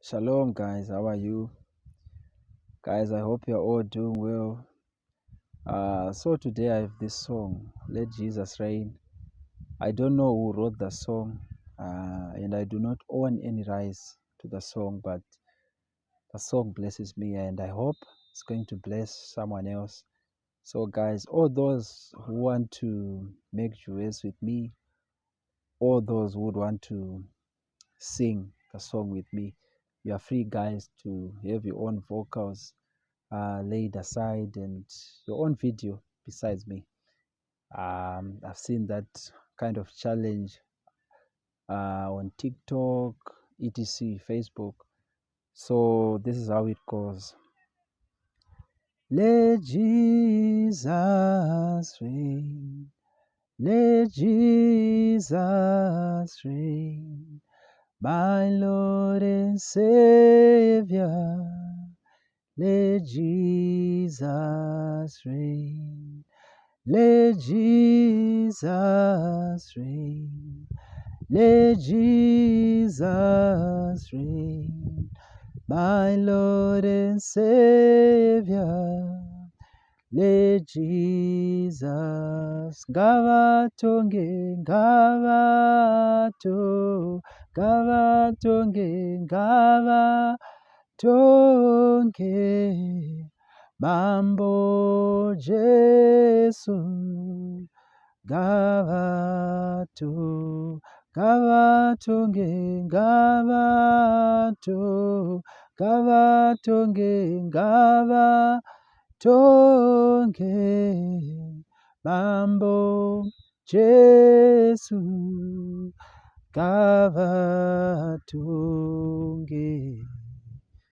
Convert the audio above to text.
Shalom, guys. How are you? Guys, I hope you're all doing well. So today I have this song, Let Jesus Reign. I don't know who wrote the song, and I do not own any rights to the song, but the song blesses me, and I hope it's going to bless someone else. So, guys, all those who want to make duets with me, all those who would want to sing the song with me, you are free, guys, to have your own vocals laid aside and your own video besides me. I've seen that kind of challenge on TikTok, etc., Facebook. So this is how it goes. Let Jesus reign. Let Jesus reign. My Lord and Savior. Let Jesus reign. Let Jesus reign. Let Jesus reign. My Lord and Savior. Let Jesus Gavatonge Gavato Gavatonge Gavatonge Mambo Jesu Gavato Gavatonge Gavato Gavatonge Gavatonge Mambo Jesu Gavato